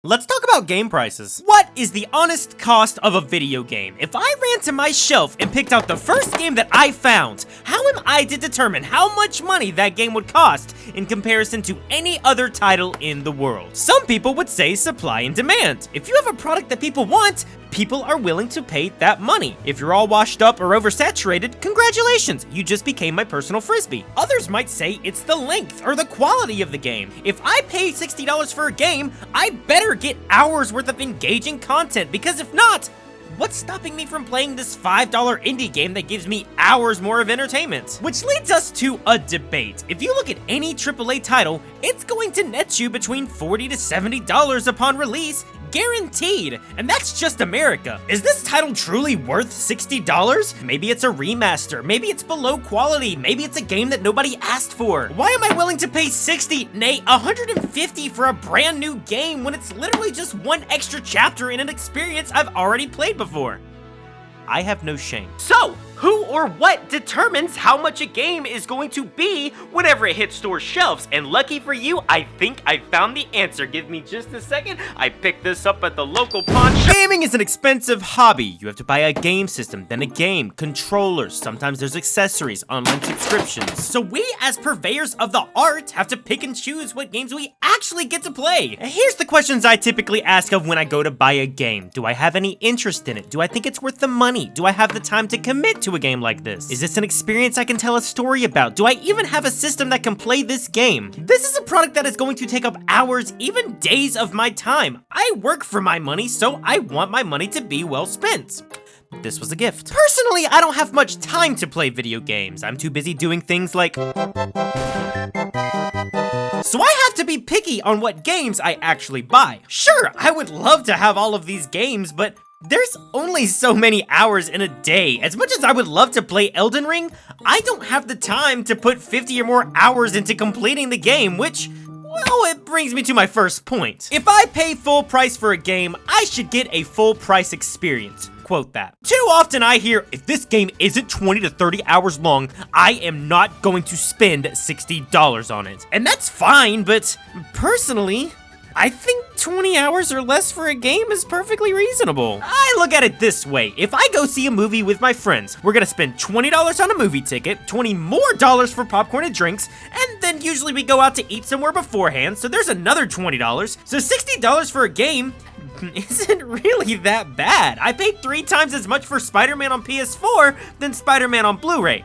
Let's talk about game prices. What is the honest cost of a video game? If I ran to my shelf and picked out the first game that I found, how am I to determine how much money that game would cost in comparison to any other title in the world? Some people would say supply and demand. If you have a product that people want, people are willing to pay that money. If you're all washed up or oversaturated, congratulations, you just became my personal frisbee. Others might say it's the length or the quality of the game. If I pay $60 for a game, I better get hours worth of engaging content, because if not, what's stopping me from playing this $5 indie game that gives me hours more of entertainment? Which leads us to a debate. If you look at any AAA title, it's going to net you between $40 to $70 upon release, guaranteed, and that's just America. Is this title truly worth $60? Maybe it's a remaster, maybe it's below quality, maybe it's a game that nobody asked for. Why am I willing to pay $60, nay, $150 for a brand new game when it's literally just one extra chapter in an experience I've already played before? I have no shame. So, who or what determines how much a game is going to be whenever it hits store shelves? And lucky for you, I think I found the answer. Give me just a second. I picked this up at the local pawn shop. Gaming is an expensive hobby. You have to buy a game system, then a game, controllers, sometimes there's accessories, online subscriptions. So we, as purveyors of the art, have to pick and choose what games we actually get to play. And here's the questions I typically ask of when I go to buy a game. Do I have any interest in it? Do I think it's worth the money? Do I have the time to commit to a game like this? Is this an experience I can tell a story about? Do I even have a system that can play this game? This is a product that is going to take up hours, even days of my time. I work for my money, so I want my money to be well spent. This was a gift. Personally, I don't have much time to play video games. I'm too busy doing things like... So I have to be picky on what games I actually buy. Sure, I would love to have all of these games, but there's only so many hours in a day. As much as I would love to play Elden Ring, I don't have the time to put 50 or more hours into completing the game, which, well, it brings me to my first point. If I pay full price for a game, I should get a full price experience. Quote that. Too often I hear, if this game isn't 20 to 30 hours long, I am not going to spend $60 on it. And that's fine, but personally, I think 20 hours or less for a game is perfectly reasonable. I look at it this way. If I go see a movie with my friends, we're gonna spend $20 on a movie ticket, $20 more for popcorn and drinks, and then usually we go out to eat somewhere beforehand, so there's another $20. So $60 for a game isn't really that bad. I paid 3 times as much for Spider-Man on PS4 than Spider-Man on Blu-ray,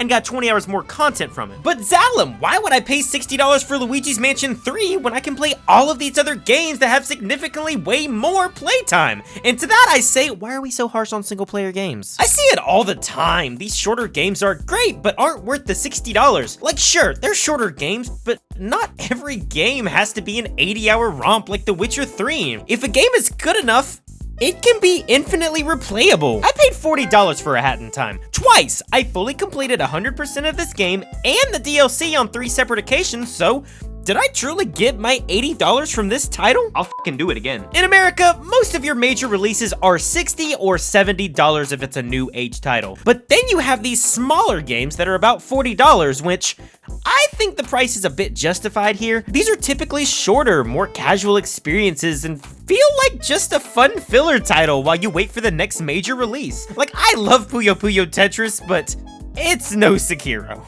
and got 20 hours more content from it. But Xalem, why would I pay $60 for Luigi's Mansion 3 when I can play all of these other games that have significantly way more playtime? And to that I say, why are we so harsh on single player games? I see it all the time. These shorter games are great, but aren't worth the $60. Like, sure, they're shorter games, but not every game has to be an 80-hour romp like The Witcher 3. If a game is good enough, it can be infinitely replayable. I paid $40 for A Hat in Time. Twice! I fully completed 100% of this game and the DLC on 3 separate occasions, so did I truly get my $80 from this title? I'll fucking do it again. In America, most of your major releases are $60 or $70 if it's a new age title. But then you have these smaller games that are about $40, which I think the price is a bit justified here. These are typically shorter, more casual experiences and feel like just a fun filler title while you wait for the next major release. Like, I love Puyo Puyo Tetris, but it's no Sekiro.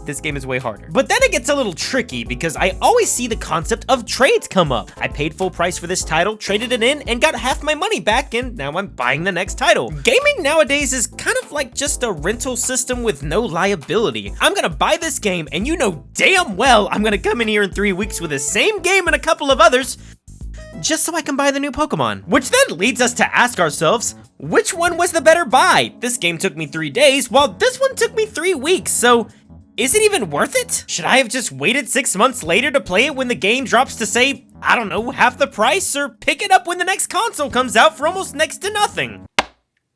This game is way harder. But then it gets a little tricky because I always see the concept of trades come up. I paid full price for this title, traded it in, and got half my money back, and now I'm buying the next title. Gaming nowadays is kind of like just a rental system with no liability. I'm gonna buy this game, and you know damn well I'm gonna come in here in 3 weeks with the same game and a couple of others, just so I can buy the new Pokemon. Which then leads us to ask ourselves, which one was the better buy? This game took me 3 days, while this one took me 3 weeks, so is it even worth it? Should I have just waited 6 months later to play it when the game drops to, say, I don't know, half the price, or pick it up when the next console comes out for almost next to nothing?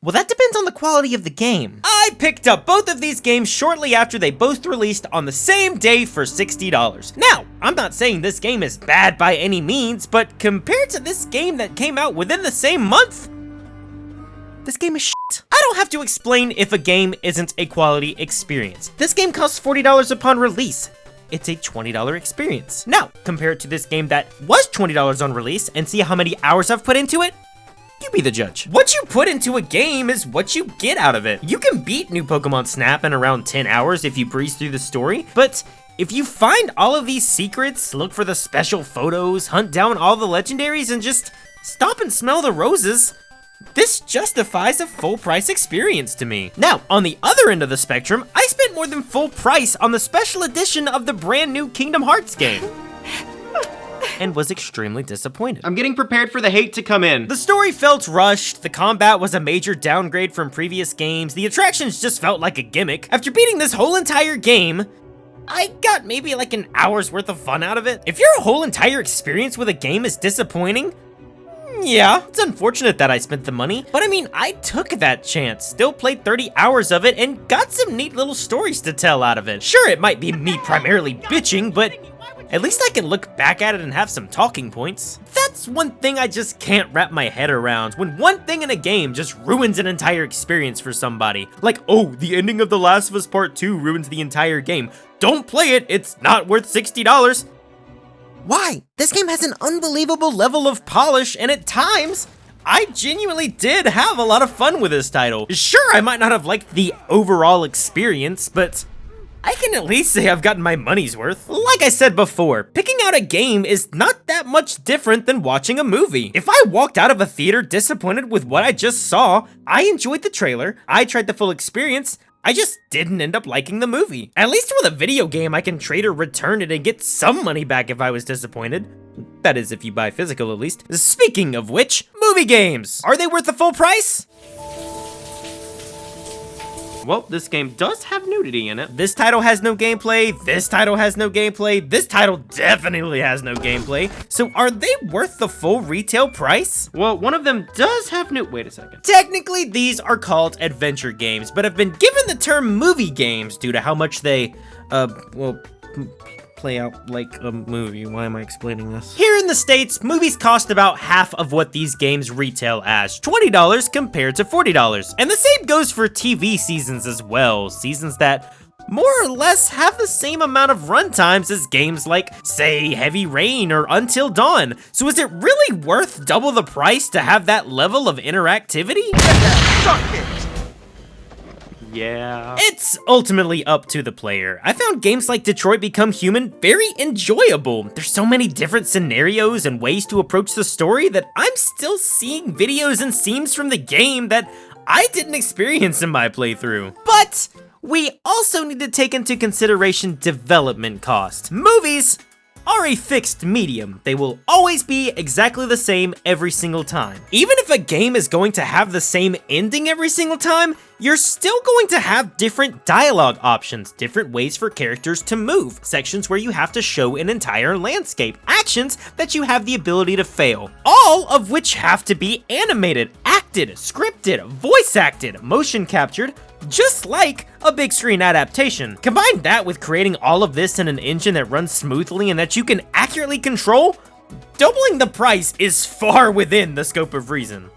Well, that depends on the quality of the game. I picked up both of these games shortly after they both released on the same day for $60. Now, I'm not saying this game is bad by any means, but compared to this game that came out within the same month, this game is shit. I don't have to explain if a game isn't a quality experience. This game costs $40 upon release. it's a $20 experience. Now, compare it to this game that was $20 on release and see how many hours I've put into it. You be the judge. What you put into a game is what you get out of it. You can beat New Pokemon Snap in around 10 hours if you breeze through the story, but if you find all of these secrets, look for the special photos, hunt down all the legendaries, and just stop and smell the roses, this justifies a full price experience to me. Now, on the other end of the spectrum, I spent more than full price on the special edition of the brand new Kingdom Hearts game. And was extremely disappointed. I'm getting prepared for the hate to come in. The story felt rushed, the combat was a major downgrade from previous games, the attractions just felt like a gimmick. After beating this whole entire game, I got maybe like an hour's worth of fun out of it. If your whole entire experience with a game is disappointing, yeah, it's unfortunate that I spent the money, but I mean, I took that chance, still played 30 hours of it, and got some neat little stories to tell out of it. Sure, it might be me primarily bitching, but at least I can look back at it and have some talking points. That's one thing I just can't wrap my head around, when one thing in a game just ruins an entire experience for somebody. Like, oh, the ending of The Last of Us Part 2 ruins the entire game. Don't play it, it's not worth $60. Why? This game has an unbelievable level of polish, and at times, I genuinely did have a lot of fun with this title. Sure, I might not have liked the overall experience, but I can at least say I've gotten my money's worth. Like I said before, picking out a game is not that much different than watching a movie. If I walked out of a theater disappointed with what I just saw, I enjoyed the trailer, I tried the full experience, I just didn't end up liking the movie. At least with a video game, I can trade or return it and get some money back if I was disappointed. That is, if you buy physical at least. Speaking of which, movie games! Are they worth the full price? Well, this game does have nudity in it. This title has no gameplay, this title has no gameplay, this title definitely has no gameplay. So are they worth the full retail price? Well, one of them does have wait a second. Technically, these are called adventure games, but have been given the term movie games due to how much they, play out like a movie. Why am I explaining this? Here in the States, movies cost about half of what these games retail as, $20 compared to $40. And the same goes for TV seasons as well, seasons that more or less have the same amount of runtimes as games like, say, Heavy Rain or Until Dawn. So is it really worth double the price to have that level of interactivity? Yeah. It's ultimately up to the player. I found games like Detroit Become Human very enjoyable. There's so many different scenarios and ways to approach the story that I'm still seeing videos and scenes from the game that I didn't experience in my playthrough. But we also need to take into consideration development cost. Movies are a fixed medium. They will always be exactly the same every single time. Even if a game is going to have the same ending every single time, you're still going to have different dialogue options, different ways for characters to move, sections where you have to show an entire landscape, actions that you have the ability to fail, all of which have to be animated, acted, scripted, voice acted, motion captured, just like a big screen adaptation. Combine that with creating all of this in an engine that runs smoothly and that you can accurately control, doubling the price is far within the scope of reason.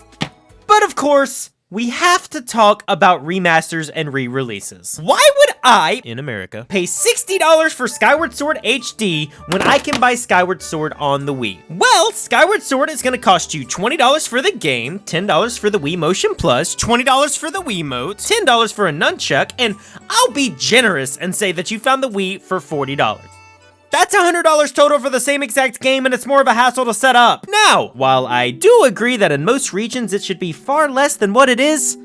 But of course, we have to talk about remasters and re-releases. Why would I, in America, pay $60 for Skyward Sword HD when I can buy Skyward Sword on the Wii? Well, Skyward Sword is gonna cost you $20 for the game, $10 for the Wii Motion Plus, $20 for the Wiimote, $10 for a nunchuck, and I'll be generous and say that you found the Wii for $40. That's $100 total for the same exact game, and it's more of a hassle to set up. Now, while I do agree that in most regions it should be far less than what it is,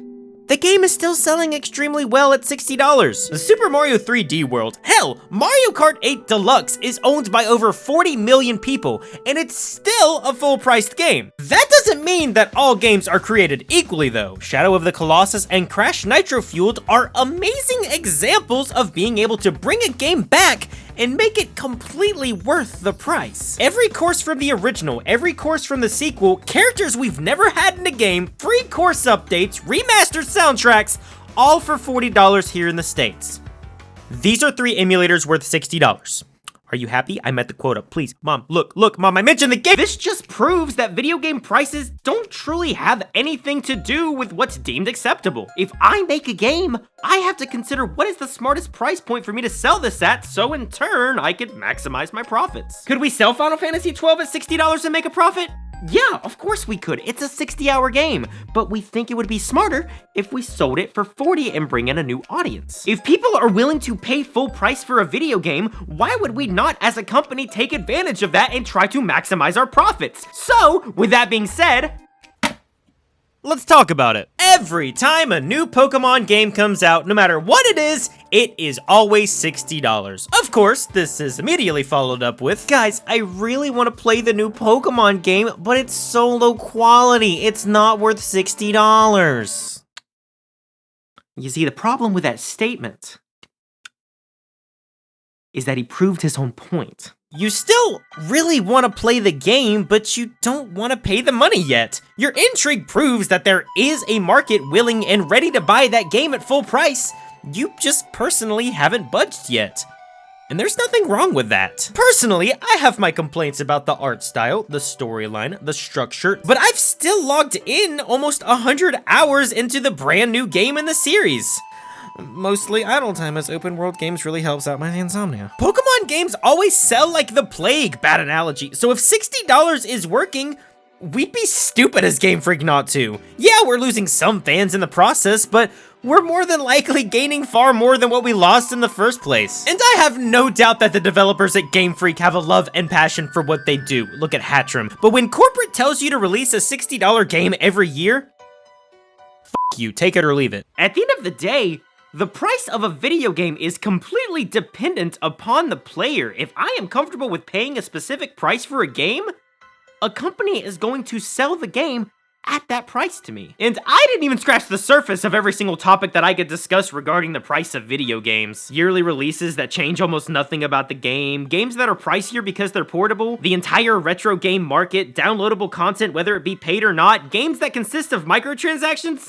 the game is still selling extremely well at $60. The Super Mario 3D World, hell, Mario Kart 8 Deluxe is owned by over 40 million people, and it's still a full-priced game. That doesn't mean that all games are created equally though. Shadow of the Colossus and Crash Nitro Fueled are amazing examples of being able to bring a game back and make it completely worth the price. Every course from the original, every course from the sequel, characters we've never had in a game, free course updates, remastered soundtracks, all for $40 here in the States. These are 3 emulators worth $60. Are you happy? I met the quota. Please, Mom, look, Mom, I mentioned the game. This just proves that video game prices don't truly have anything to do with what's deemed acceptable. If I make a game, I have to consider what is the smartest price point for me to sell this at, so in turn, I could maximize my profits. Could we sell Final Fantasy XII at $60 and make a profit? Yeah, of course we could. It's a 60-hour game, but we think it would be smarter if we sold it for 40 and bring in a new audience. If people are willing to pay full price for a video game, why would we not as a company take advantage of that and try to maximize our profits? So, with that being said, let's talk about it. Every time a new Pokemon game comes out, no matter what it is always $60. Of course, this is immediately followed up with, guys, I really want to play the new Pokemon game, but it's so low quality, it's not worth $60. You see, the problem with that statement is that he proved his own point. You still really want to play the game, but you don't want to pay the money yet. Your intrigue proves that there is a market willing and ready to buy that game at full price. You just personally haven't budged yet. And there's nothing wrong with that. Personally, I have my complaints about the art style, the storyline, the structure, but I've still logged in almost 100 hours into the brand new game in the series. Mostly idle time as open world games really helps out my insomnia. Pokemon games always sell like the plague, bad analogy. So if $60 is working, we'd be stupid as Game Freak not to. Yeah, we're losing some fans in the process, but we're more than likely gaining far more than what we lost in the first place. And I have no doubt that the developers at Game Freak have a love and passion for what they do. Look at Hatchram. But when corporate tells you to release a $60 game every year, f you, take it or leave it. At the end of the day, the price of a video game is completely dependent upon the player. If I am comfortable with paying a specific price for a game, a company is going to sell the game at that price to me. And I didn't even scratch the surface of every single topic that I could discuss regarding the price of video games. Yearly releases that change almost nothing about the game, games that are pricier because they're portable, the entire retro game market, downloadable content whether it be paid or not, games that consist of microtransactions.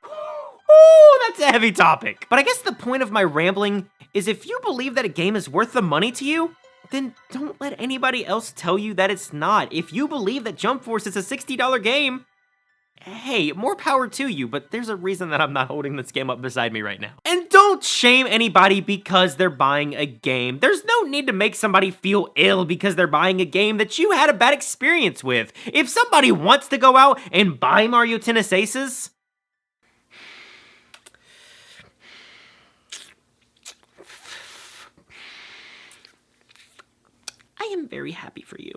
Ooh, that's a heavy topic. But I guess the point of my rambling is if you believe that a game is worth the money to you, then don't let anybody else tell you that it's not. If you believe that Jump Force is a $60 game, hey, more power to you, but there's a reason that I'm not holding this game up beside me right now. And don't shame anybody because they're buying a game. There's no need to make somebody feel ill because they're buying a game that you had a bad experience with. If somebody wants to go out and buy Mario Tennis Aces, I am very happy for you.